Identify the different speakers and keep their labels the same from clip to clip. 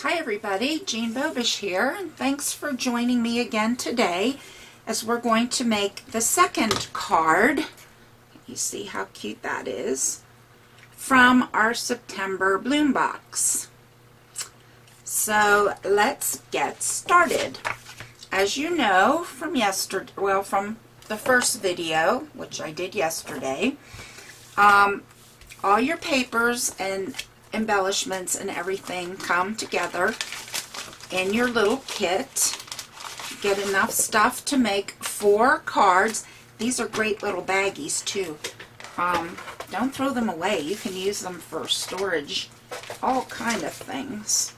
Speaker 1: Hi everybody, Jean Bobish here, and thanks for joining me again today as we're going to make the second card. You see how cute that is, from our September bloom box. So let's get started. As you know from yesterday, well, from the first video, which I did yesterday, all your papers and embellishments and everything come together in your little kit. Get enough stuff to make 4 cards. These are great little baggies too. Don't throw them away. You can use them for storage, all kind of things.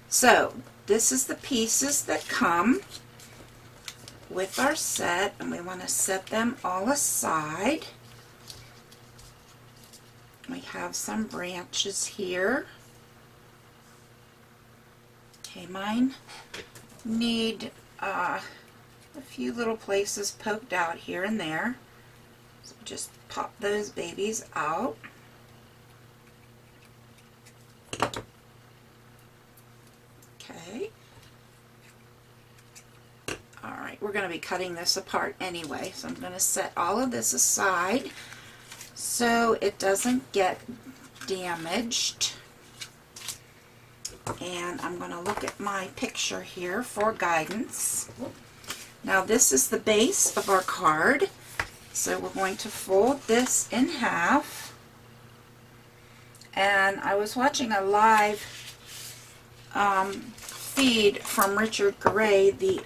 Speaker 1: So this is the pieces that come with our set, and we want to set them all aside. We have some branches here. Okay, mine need a few little places poked out here and there. So just pop those babies out. Okay. Alright, we're going to be cutting this apart anyway, so I'm going to set all of this aside so it doesn't get damaged. And I'm going to look at my picture here for guidance. Now this is the base of our card, so we're going to fold this in half. And I was watching a live feed from Richard Gray, the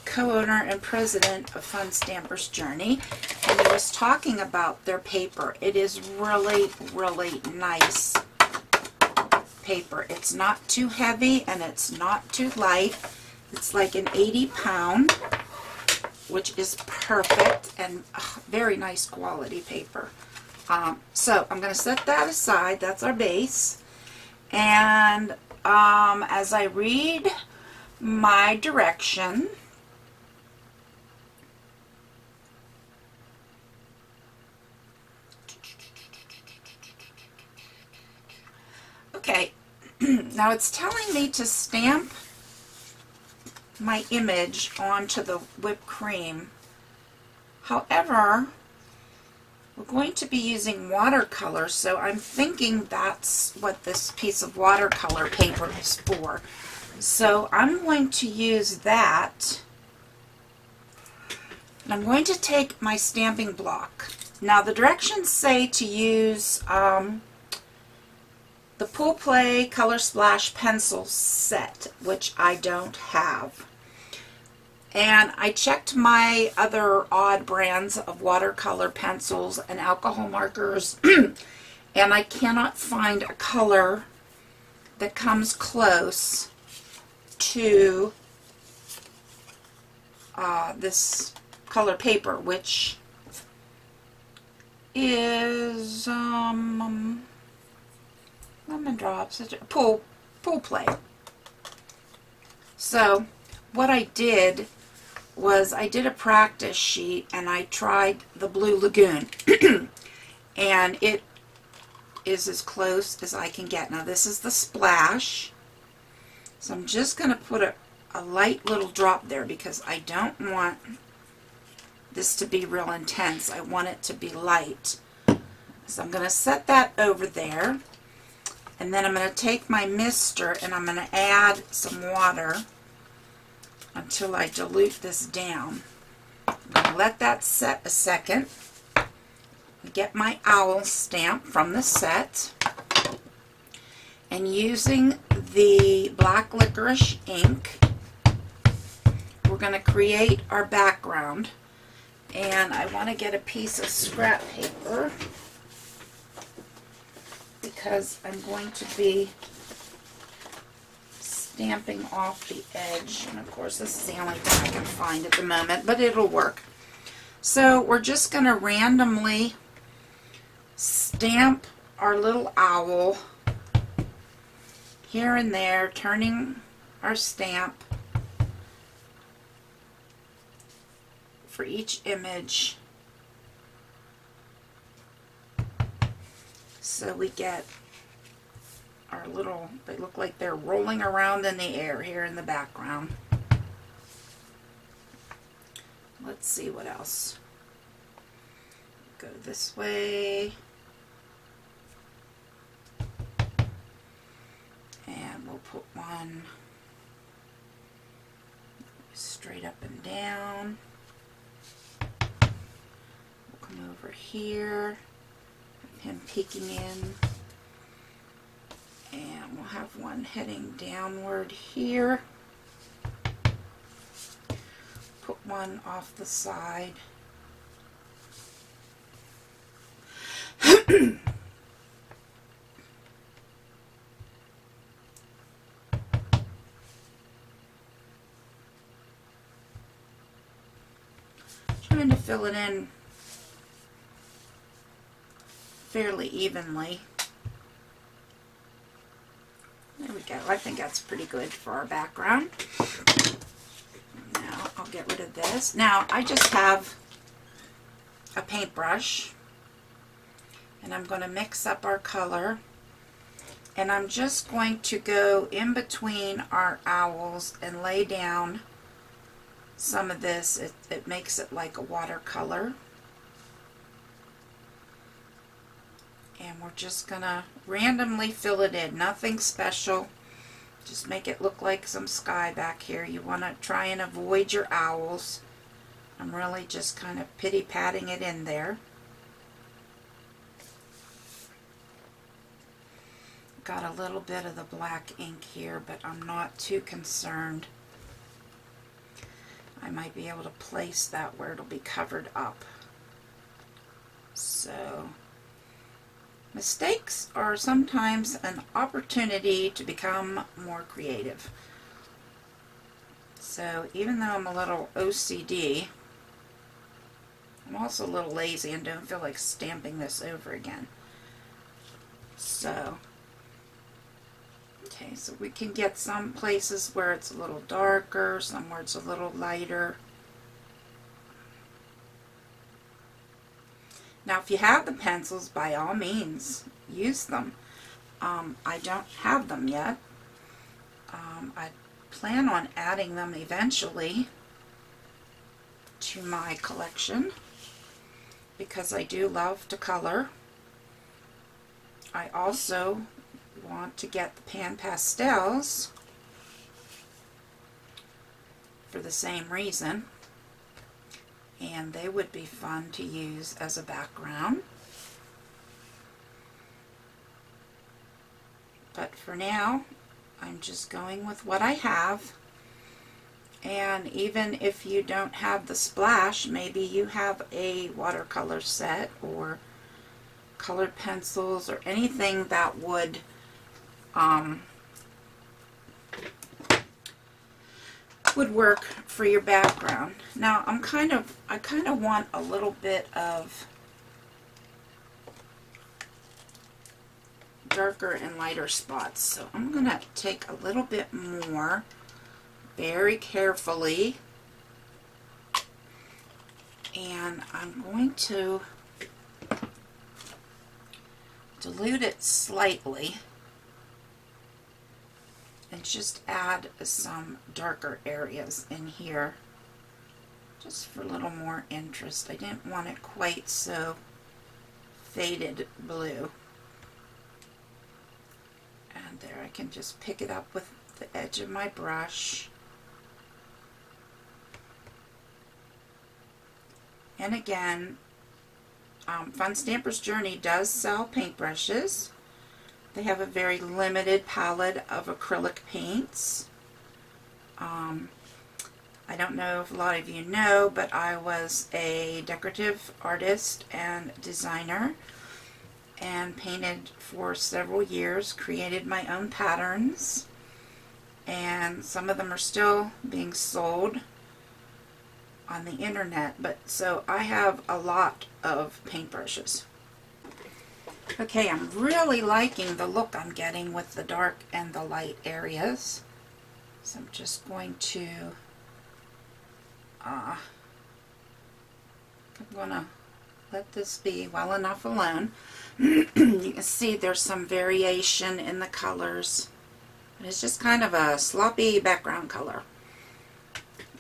Speaker 1: co-owner and president of Fun Stampers Journey, and he was talking about their paper. It is really, really nice paper. It's not too heavy and it's not too light. It's like an 80-pound, which is perfect and very nice quality paper. So I'm going to set that aside. That's our base. And as I read my direction, okay, now it's telling me to stamp my image onto the whipped cream. However, we're going to be using watercolor, so I'm thinking that's what this piece of watercolor paper is for. So I'm going to use that, and I'm going to take my stamping block. Now the directions say to use the Pool Play Color Splash pencil set, which I don't have. And I checked my other odd brands of watercolor pencils and alcohol markers, and I cannot find a color that comes close to this color paper, which is Lemon Drops, Pool Play. So what I did was I did a practice sheet and I tried the Blue Lagoon and it is as close as I can get. Now this is the splash, so I'm just going to put a light little drop there because I don't want this to be real intense. I want it to be light. So I'm going to set that over there, and then I'm going to take my mister and I'm going to add some water until I dilute this down. I'm going to let that set a second. Get my owl stamp from the set, and using the black licorice ink, we're going to create our background. And I want to get a piece of scrap paper because I'm going to be stamping off the edge, and of course this is the only thing I can find at the moment, but it'll work. So we're just going to randomly stamp our little owl here and there, turning our stamp for each image so we get are little, they look like they're rolling around in the air here in the background. Let's see what else. Go this way. And we'll put one straight up and down. We'll come over here, with him peeking in. And we'll have one heading downward here. Put one off the side. Trying to fill it in fairly evenly. There we go. I think that's pretty good for our background. Now I'll get rid of this. Now I just have a paintbrush and I'm going to mix up our color, and I'm just going to go in between our owls and lay down some of this. It makes it like a watercolor. And we're just going to randomly fill it in. Nothing special. Just make it look like some sky back here. You want to try and avoid your owls. I'm really just kind of pity-patting it in there. Got a little bit of the black ink here, but I'm not too concerned. I might be able to place that where it'll be covered up. So, mistakes are sometimes an opportunity to become more creative. So, even though I'm a little OCD, I'm also a little lazy and don't feel like stamping this over again. So, okay, so we can get some places where it's a little darker, somewhere it's a little lighter. Now, if you have the pencils, by all means, use them. I don't have them yet. I plan on adding them eventually to my collection because I do love to color. I also want to get the pan pastels for the same reason, and they would be fun to use as a background. But for now, I'm just going with what I have. And even if you don't have the splash, maybe you have a watercolor set or colored pencils or anything that would work for your background. Now I kind of want a little bit of darker and lighter spots, so I'm gonna take a little bit more very carefully, and I'm going to dilute it slightly and just add some darker areas in here just for a little more interest. I didn't want it quite so faded blue. And there, I can just pick it up with the edge of my brush. And again, Fun Stamper's Journey does sell paintbrushes. They have a very limited palette of acrylic paints. I don't know if a lot of you know, but I was a decorative artist and designer and painted for several years, created my own patterns, and some of them are still being sold on the internet. But so I have a lot of paintbrushes. Okay, I'm really liking the look I'm getting with the dark and the light areas. So I'm just going to let this be well enough alone. You can see there's some variation in the colors. It's just kind of a sloppy background color.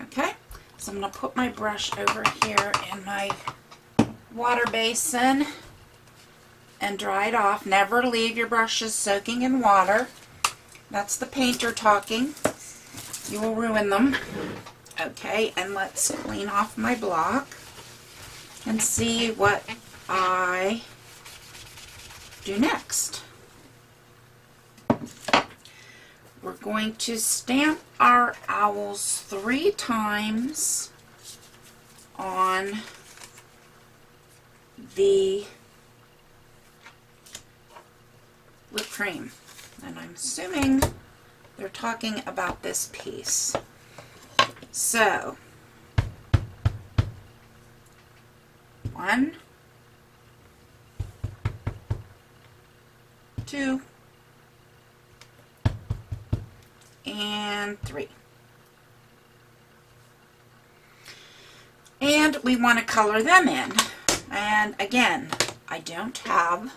Speaker 1: Okay, so I'm going to put my brush over here in my water basin and dry it off. Never leave your brushes soaking in water. That's the painter talking. You will ruin them. Okay, and let's clean off my block and see what I do next. We're going to stamp our owls 3 times on the whipped cream. And I'm assuming they're talking about this piece. So, 1, 2, and 3. And we want to color them in. And again, I don't have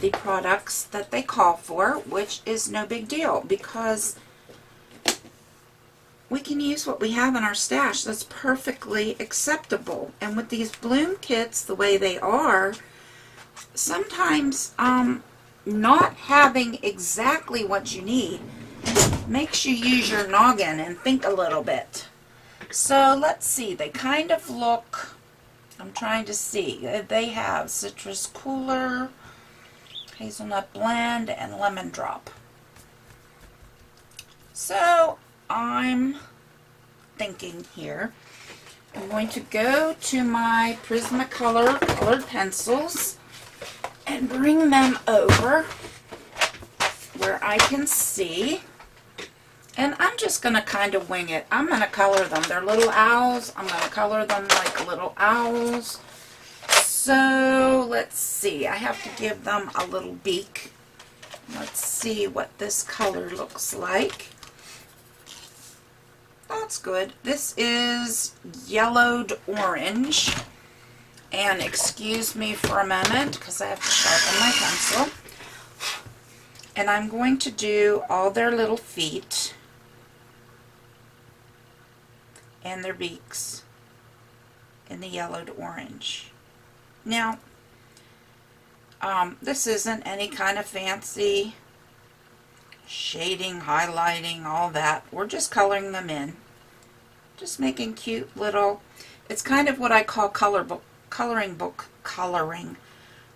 Speaker 1: the products that they call for, which is no big deal because we can use what we have in our stash. That's perfectly acceptable. And with these bloom kits the way they are, sometimes not having exactly what you need makes you use your noggin and think a little bit. So let's see, they kind of look, I'm trying to see, they have citrus cooler, hazelnut blend, and lemon drop. So I'm thinking here, I'm going to go to my Prismacolor colored pencils and bring them over where I can see. And I'm just going to kind of wing it. I'm going to color them. They're little owls. I'm going to color them like little owls. So let's see. I have to give them a little beak. Let's see what this color looks like. That's good. This is yellowed orange. And excuse me for a moment because I have to sharpen my pencil. And I'm going to do all their little feet and their beaks in the yellowed orange. Now, this isn't any kind of fancy shading, highlighting, all that. We're just coloring them in. Just making cute little, it's kind of what I call coloring book coloring,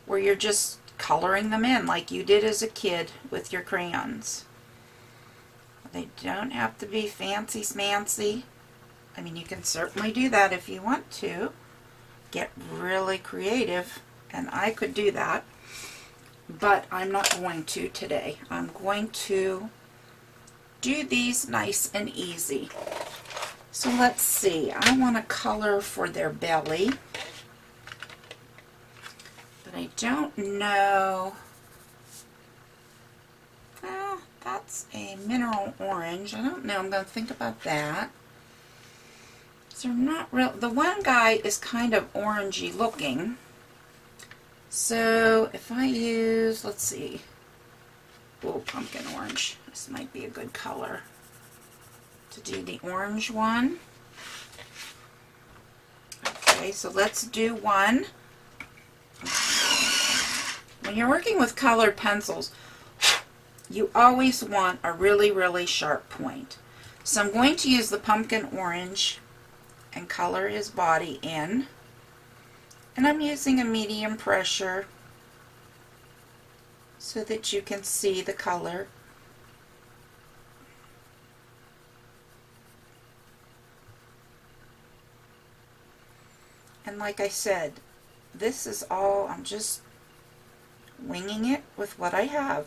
Speaker 1: where you're just coloring them in like you did as a kid with your crayons. They don't have to be fancy smancy. I mean, you can certainly do that if you want to. Get really creative, and I could do that, but I'm not going to today. I'm going to do these nice and easy. So let's see. I want to color for their belly, but I don't know. Well, that's a mineral orange. I don't know. I'm going to think about that. So not real. The one guy is kind of orangey looking. So if I use, let's see, oh, pumpkin orange. This might be a good color to do the orange one. Okay, so let's do one. When you're working with colored pencils, you always want a really, really sharp point. So I'm going to use the pumpkin orange and color his body in. And I'm using a medium pressure so that you can see the color. And like I said, this is all, I'm just winging it with what I have.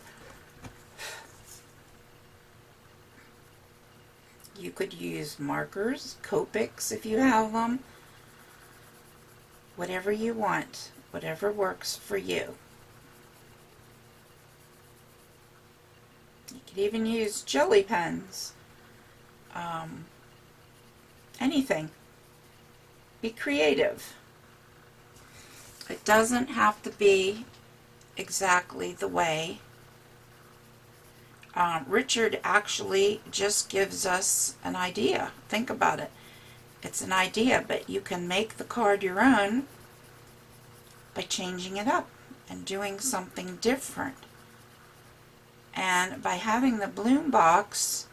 Speaker 1: You could use markers, Copics if you have them, whatever you want, whatever works for you. You could even use jelly pens, anything. Be creative. It doesn't have to be exactly the way. Richard actually just gives us an idea. Think about it. It's an idea, but you can make the card your own by changing it up and doing something different. And by having the bloom box,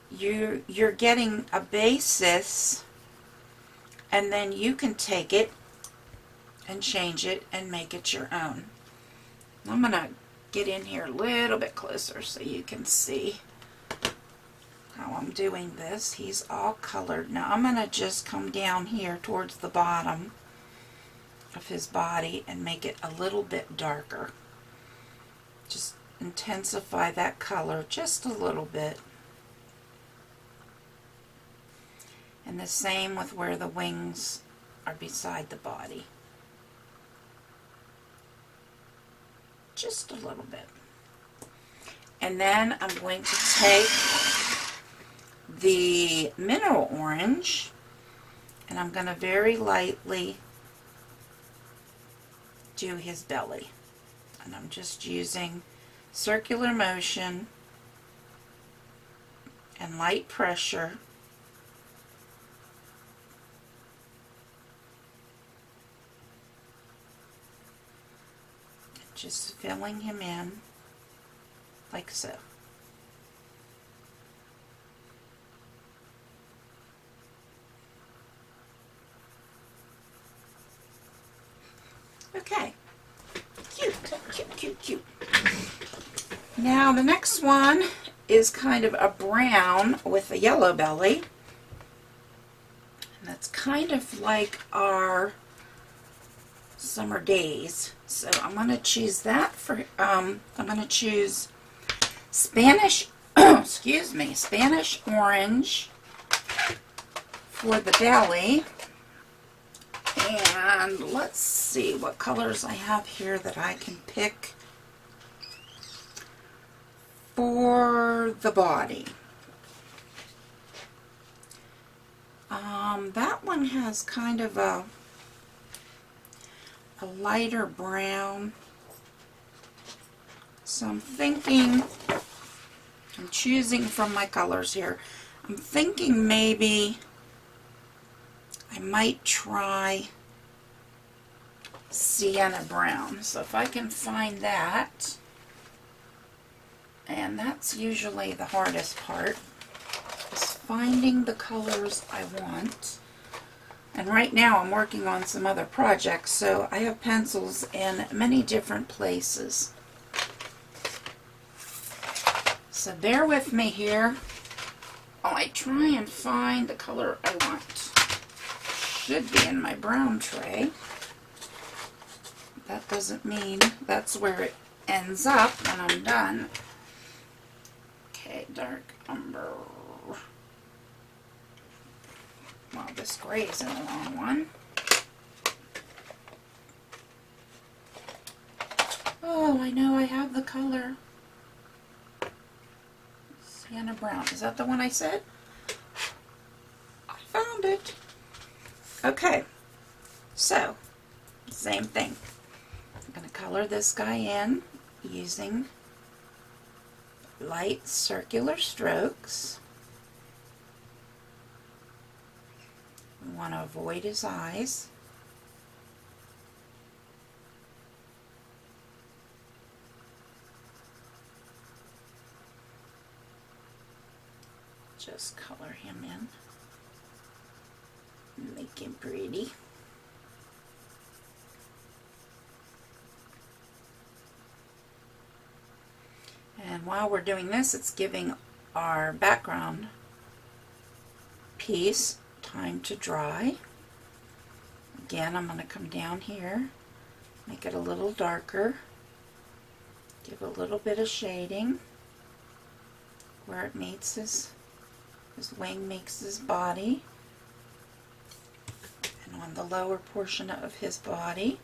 Speaker 1: you're getting a basis, and then you can take it and change it and make it your own. I'm going to get in here a little bit closer so you can see how I'm doing this. He's all colored. Now I'm going to just come down here towards the bottom of his body and make it a little bit darker. Just intensify that color just a little bit. And the same with where the wings are beside the body. Just a little bit. And then I'm going to take the mineral orange and I'm going to very lightly do his belly. And I'm just using circular motion and light pressure just filling him in like so. Okay. Cute, cute, cute, cute. Now the next one is kind of a brown with a yellow belly. And that's kind of like our summer days. So I'm going to choose that for, I'm going to choose Spanish, excuse me, Spanish orange for the belly. And let's see what colors I have here that I can pick for the body. That one has kind of a lighter brown. So I'm thinking, I'm choosing from my colors here. I'm thinking maybe I might try sienna brown. So if I can find that, and that's usually the hardest part, is finding the colors I want. And right now I'm working on some other projects, so I have pencils in many different places. So bear with me here while I try and find the color I want. Should be in my brown tray. That doesn't mean that's where it ends up when I'm done. Okay, dark umber. Well, this gray isn't a long one. Oh, I know I have the color. Sienna brown. Is that the one I said? I found it. Okay. So, same thing. I'm going to color this guy in using light circular strokes. We want to avoid his eyes. Just color him in. Make him pretty. And while we're doing this, it's giving our background piece time to dry. Again, I'm going to come down here, make it a little darker, give a little bit of shading where it meets his wing meets his body, and on the lower portion of his body,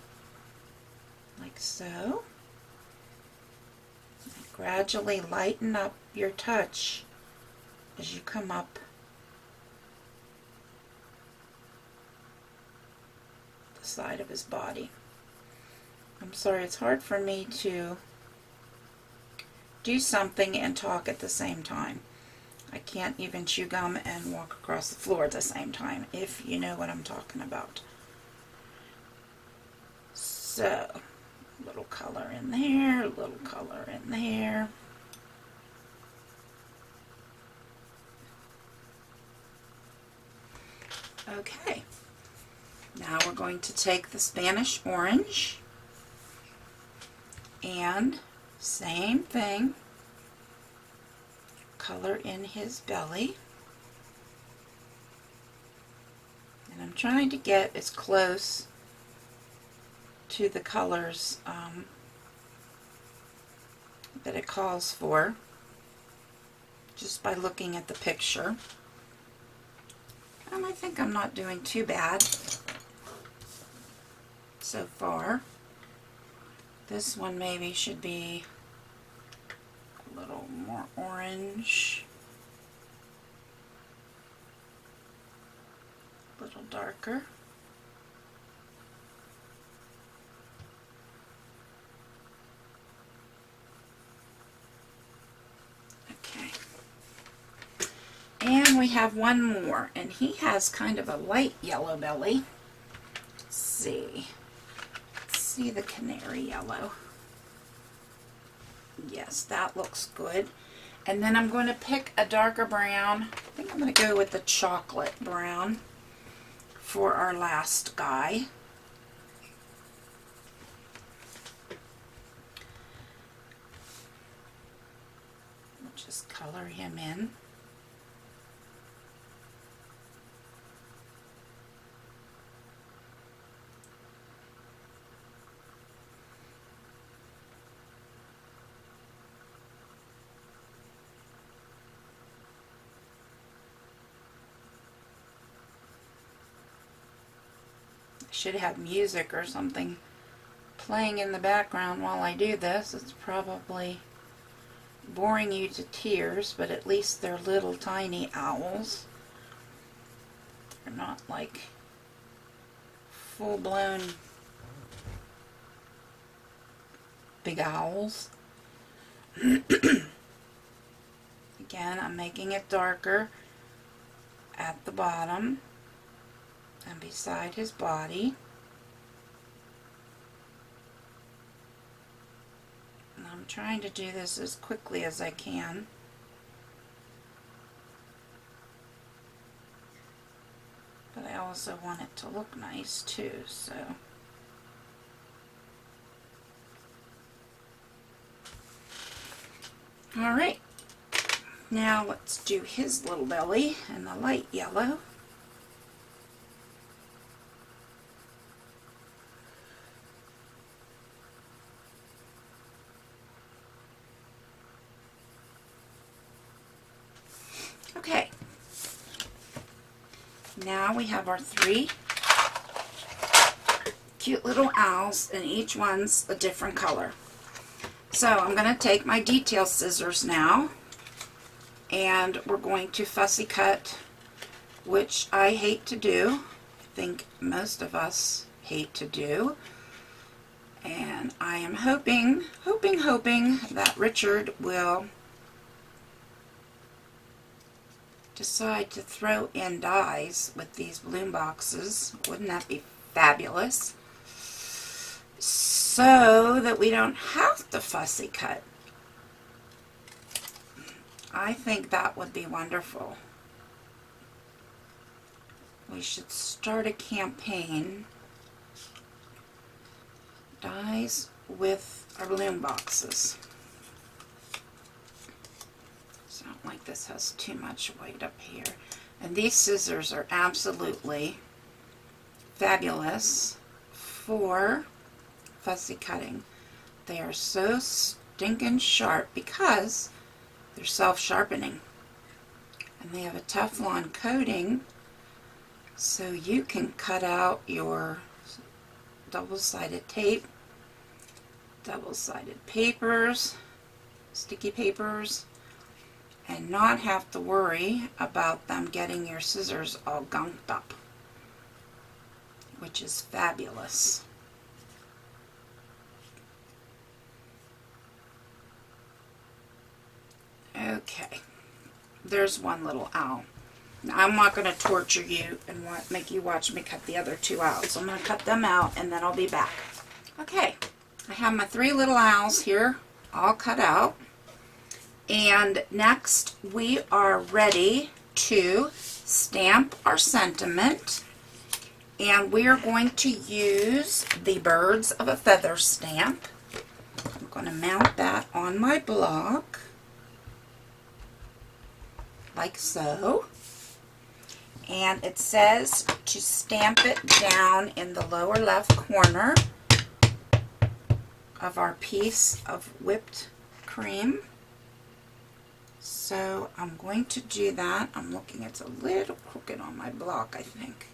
Speaker 1: like so. And gradually lighten up your touch as you come up side of his body. I'm sorry, it's hard for me to do something and talk at the same time. I can't even chew gum and walk across the floor at the same time, if you know what I'm talking about. So, a little color in there, a little color in there. Okay, now we're going to take the Spanish orange and same thing, color in his belly. And I'm trying to get as close to the colors that it calls for just by looking at the picture. And I think I'm not doing too bad so far. This one maybe should be a little more orange, a little darker. Okay. And we have one more, and he has kind of a light yellow belly. Let's see. Let's see the canary yellow. Yes, that looks good. And then I'm going to pick a darker brown. I think I'm going to go with the chocolate brown for our last guy. We'll just color him in. Should have music or something playing in the background while I do this. It's probably boring you to tears, but at least they're little tiny owls. They're not like full-blown big owls. Again, I'm making it darker at the bottom and beside his body. And I'm trying to do this as quickly as I can. But I also want it to look nice too, so. Alright, now let's do his little belly in the light yellow. Okay, now we have our three cute little owls, and each one's a different color. So I'm going to take my detail scissors now, and we're going to fussy cut, which I hate to do. I think most of us hate to do. And I am hoping that Richard will decide to throw in dies with these bloom boxes. Wouldn't that be fabulous? So that we don't have to fussy cut. I think that would be wonderful. We should start a campaign. Dies with our bloom boxes. Sound like this has too much weight up here. And these scissors are absolutely fabulous for fussy cutting. They are so stinking sharp because they're self-sharpening. And they have a Teflon coating, so you can cut out your double-sided tape, double-sided papers, sticky papers, and not have to worry about them getting your scissors all gunked up. which is fabulous. Okay, there's one little owl. Now, I'm not going to torture you and make you watch me cut the other two out. So I'm going to cut them out and then I'll be back. Okay, I have my 3 little owls here all cut out. And next we are ready to stamp our sentiment. And we are going to use the Birds of a Feather stamp. I'm going to mount that on my block, like so. And it says to stamp it down in the lower left corner of our piece of whipped cream. So I'm going to do that. I'm looking, it's a little crooked on my block, I think.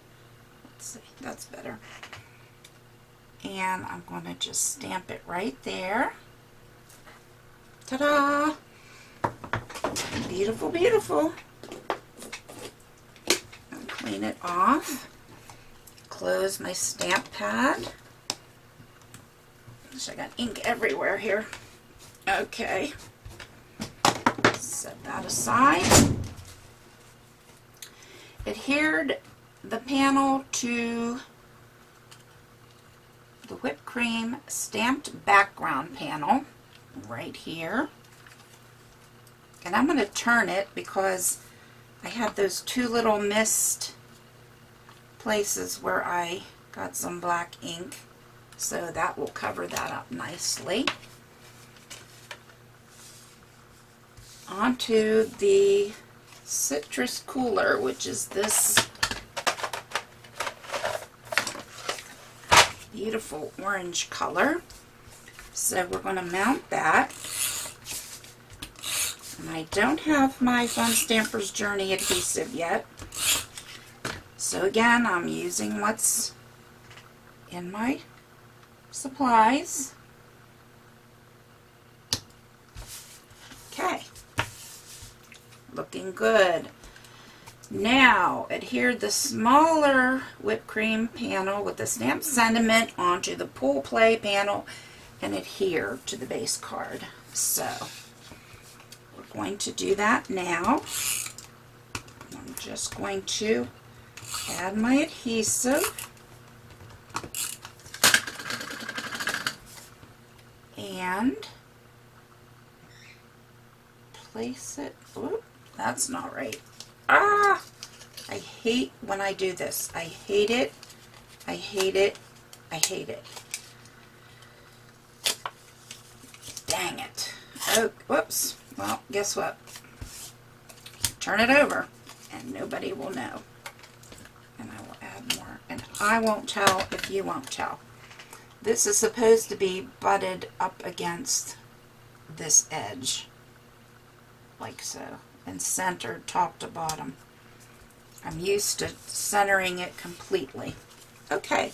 Speaker 1: Let's see, that's better. And I'm going to just stamp it right there. Ta-da! Beautiful, beautiful. And clean it off. Close my stamp pad. I got ink everywhere here. Okay. Set that aside. Adhered the panel to the whipped cream stamped background panel right here. And I'm going to turn it because I had those 2 little missed places where I got some black ink. So that will cover that up nicely. Onto the citrus cooler, which is this beautiful orange color. So we're going to mount that. And I don't have my Fun Stamper's Journey adhesive yet. So again, I'm using what's in my supplies. Okay, looking good. Now adhere the smaller whipped cream panel with the stamped sentiment onto the Pool Play panel and adhere to the base card. So we're going to do that now. I'm just going to add my adhesive. And place it. Oop, that's not right. Ah! I hate when I do this. I hate it. I hate it. I hate it. Dang it. Oh, whoops. Well, guess what? Turn it over and nobody will know. And I will add more. And I won't tell if you won't tell. This is supposed to be butted up against this edge, like so, and centered top to bottom. I'm used to centering it completely. Okay,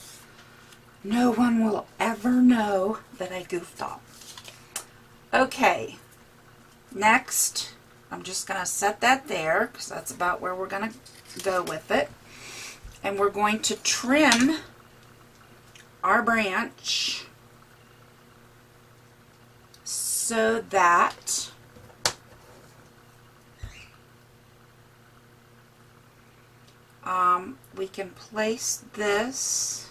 Speaker 1: no one will ever know that I goofed up. Okay, next, I'm just going to set that there, because that's about where we're going to go with it. And we're going to trim our branch so that we can place this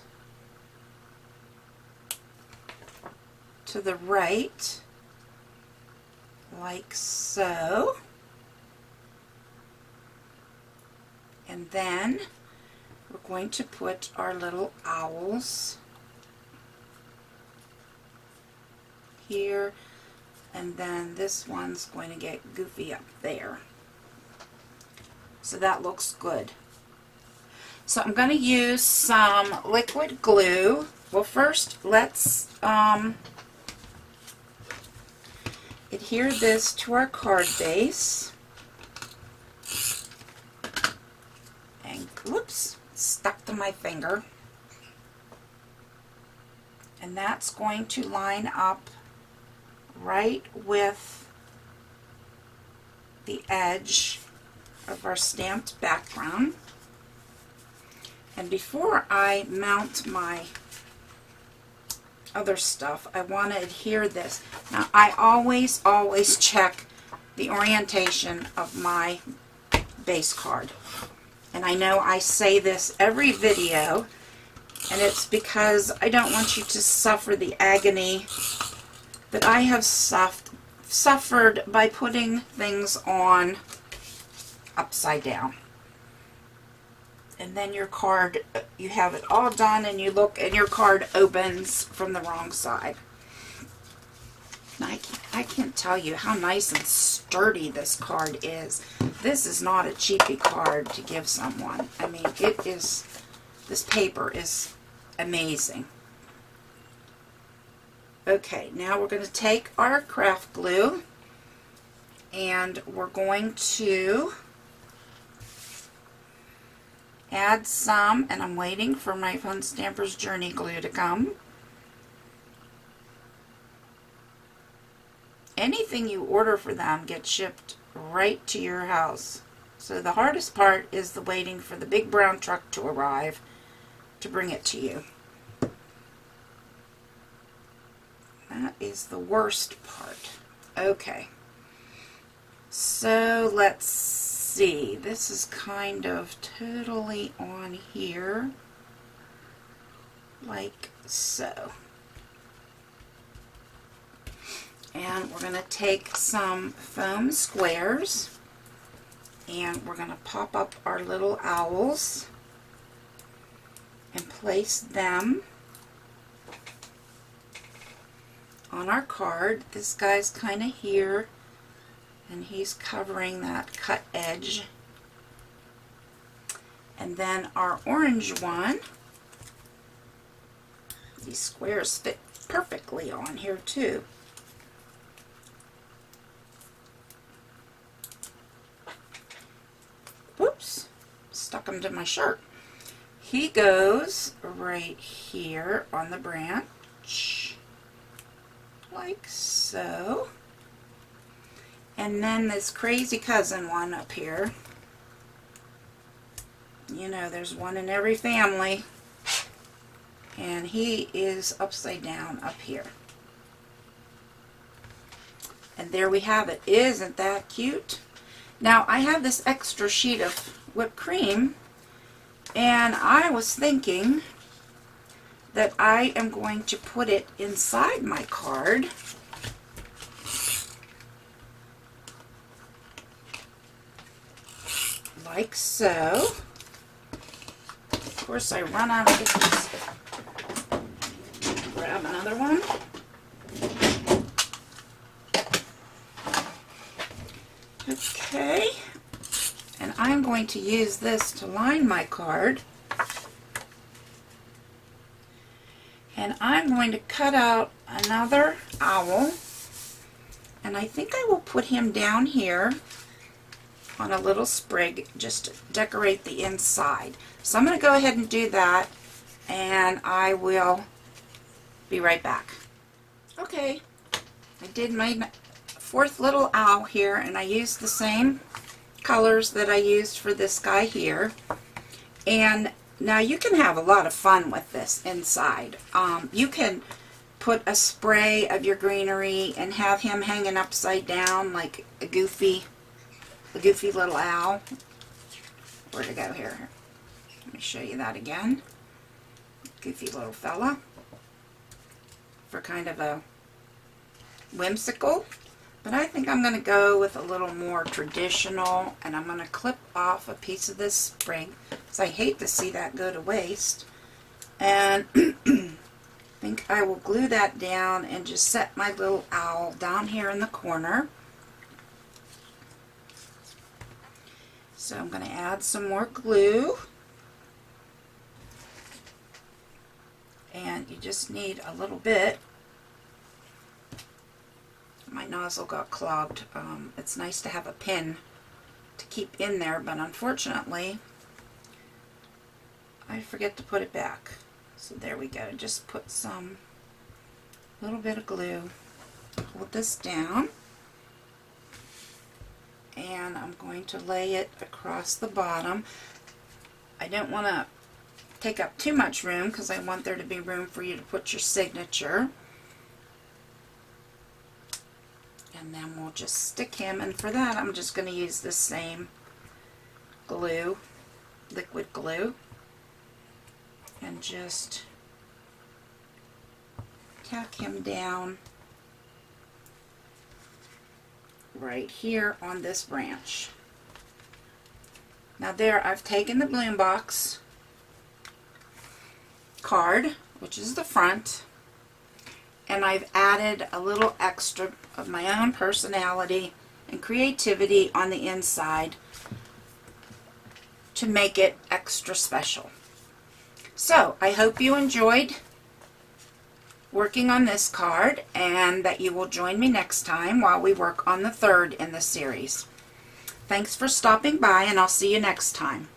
Speaker 1: to the right like so, and then we're going to put our little owls here, and then this one's going to get goofy up there. So that looks good. So I'm going to use some liquid glue. Well, first let's adhere this to our card base. And whoops, stuck to my finger. And that's going to line up right with the edge of our stamped background. And before I mount my other stuff, I want to adhere this. Now, I always check the orientation of my base card. And I know I say this every video, and it's because I don't want you to suffer the agony that I have suffered by putting things on upside down. And then your card, you have it all done, and you look, and your card opens from the wrong side. I can't tell you how nice and sturdy this card is. This is not a cheapy card to give someone. I mean, it is, this paper is amazing. Okay, now we're going to take our craft glue, and we're going to add some, and I'm waiting for my Fun Stampers Journey glue to come. Anything you order for them gets shipped right to your house. So the hardest part is the waiting for the big brown truck to arrive to bring it to you. That is the worst part. Okay. So let's see. This is kind of totally on here. Like so. And we're going to take some foam squares, and we're going to pop up our little owls and place them on our card. This guy's kind of here, and he's covering that cut edge. And then our orange one, these squares fit perfectly on here too. Whoops, stuck them to my shirt. He goes right here on the branch, like so. And then this crazy cousin one up here. You know, there's one in every family. And he is upside down up here. And there we have it. Isn't that cute? Now, I have this extra sheet of whipped cream, and I was thinking that I am going to put it inside my card. Like so. Of course, I run out of this. Grab another one. Okay, and I'm going to use this to line my card, and I'm going to cut out another owl, and I think I will put him down here on a little sprig just to decorate the inside. So I'm going to go ahead and do that, and I will be right back. Okay, I did my fourth little owl here, and I used the same colors that I used for this guy here. And now you can have a lot of fun with this inside. You can put a spray of your greenery and have him hanging upside down like a goofy little owl. Where'd it go here? Let me show you that again. Goofy little fella. For kind of a whimsical. But I think I'm going to go with a little more traditional, and I'm going to clip off a piece of this sprig, because I hate to see that go to waste. And I think I will glue that down and just set my little owl down here in the corner. So I'm going to add some more glue. And you just need a little bit. My nozzle got clogged. It's nice to have a pin to keep in there, but unfortunately I forget to put it back. So there we go. Just put some little bit of glue. Hold this down, and I'm going to lay it across the bottom. I don't want to take up too much room because I want there to be room for you to put your signature. And then we'll just stick him, and for that I'm just going to use the same glue, liquid glue, and just tack him down right here on this branch. Now there, I've taken the Bloom Box card, which is the front, and I've added a little extra of my own personality and creativity on the inside to make it extra special. So I hope you enjoyed working on this card, and that you will join me next time while we work on the third in the series. Thanks for stopping by, and I'll see you next time.